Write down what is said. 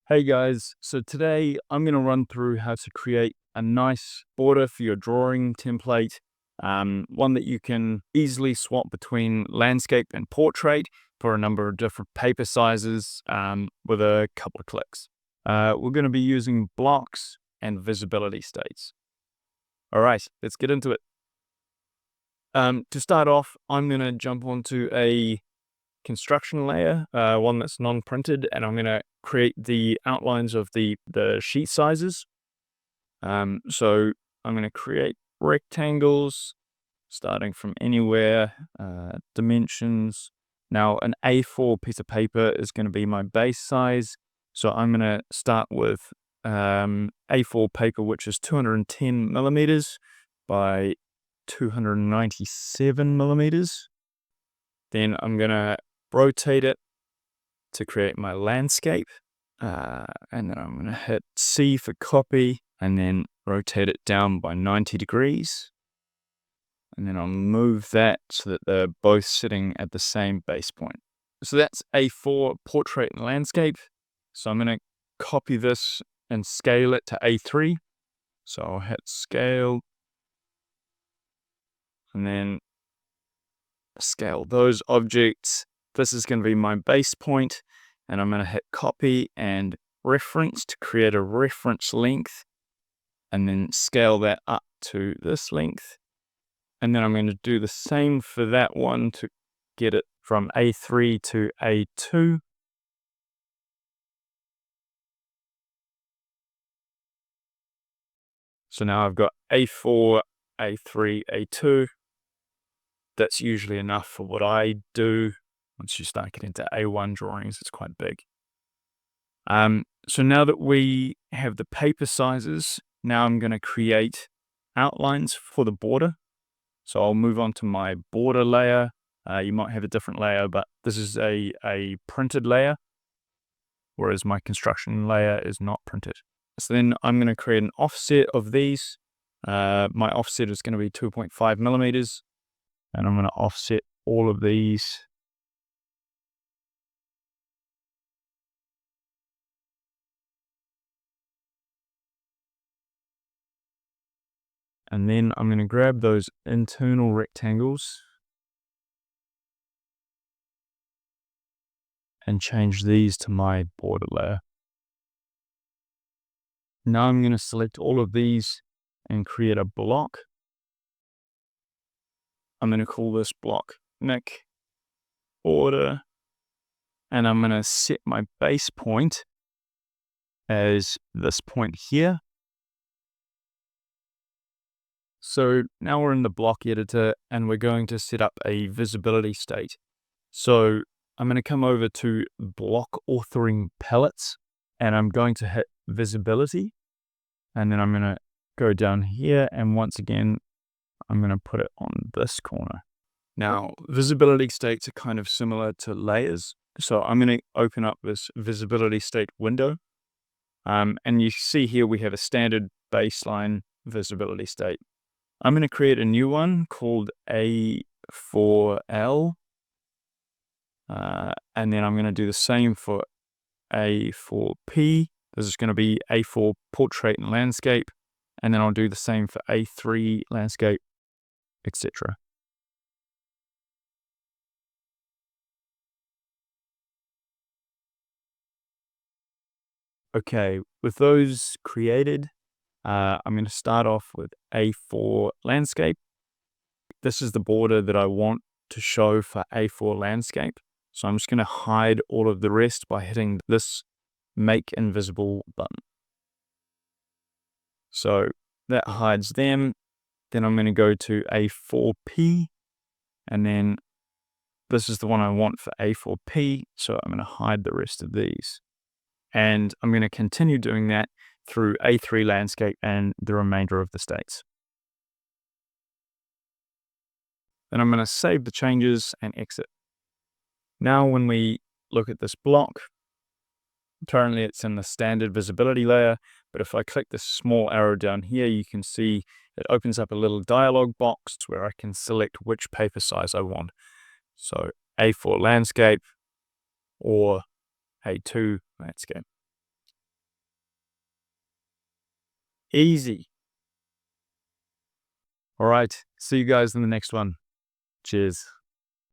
Hey guys, so today I'm going to run through how to create a nice border for your drawing template, one that you can easily swap between landscape and portrait for a number of different paper sizes with a couple of clicks. We're going to be using blocks and visibility states. All right, let's get into it. To start off, I'm going to jump onto a construction layer, one that's non-printed, and I'm going to create the outlines of the sheet sizes. So I'm going to create rectangles starting from anywhere, dimensions. Now an A4 piece of paper is going to be my base size. So I'm going to start with A4 paper, which is 210 millimeters by 297 millimeters. Then I'm going to rotate it to create my landscape. And then I'm going to hit C for copy and then rotate it down by 90 degrees. And then I'll move that so that they're both sitting at the same base point. So that's A4 portrait and landscape. So I'm going to copy this and scale it to A3. So I'll hit scale and then scale those objects. This is going to be my base point, and I'm going to hit copy and reference to create a reference length and then scale that up to this length. And then I'm going to do the same for that one to get it from A3 to A2. So now I've got A4, A3, A2. That's usually enough for what I do. Once you start getting into A1 drawings, it's quite big. So now that we have the paper sizes, now I'm going to create outlines for the border. So I'll move on to my border layer. You might have a different layer, but this is a printed layer, whereas my construction layer is not printed. So then I'm going to create an offset of these. My offset is going to be 2.5 millimeters, and I'm going to offset all of these. And then I'm going to grab those internal rectangles and change these to my border layer. Now I'm going to select all of these and create a block. I'm going to call this block Nick Border, and I'm going to set my base point as this point here. So now we're in the block editor and we're going to set up a visibility state. So I'm going to come over to block authoring palettes and I'm going to hit visibility. And then I'm going to go down here and once again, I'm going to put it on this corner. Now, visibility states are kind of similar to layers. So I'm going to open up this visibility state window. And you see here we have a standard baseline visibility state. I'm going to create a new one called A4L. And then I'm going to do the same for A4P. This is going to be A4 portrait and landscape. And then I'll do the same for A3 landscape, etc. Okay, with those created, I'm going to start off with A4 landscape. This is the border that I want to show for A4 landscape. So I'm just going to hide all of the rest by hitting this Make Invisible button. So that hides them. Then I'm going to go to A4P, and then this is the one I want for A4P. So I'm going to hide the rest of these. And I'm going to continue doing that through A3 landscape and the remainder of the states. Then I'm going to save the changes and exit. Now when we look at this block, currently it's in the standard visibility layer, but if I click this small arrow down here, you can see it opens up a little dialog box where I can select which paper size I want. So A4 landscape or A2 landscape. Easy. All right. See you guys in the next one. Cheers.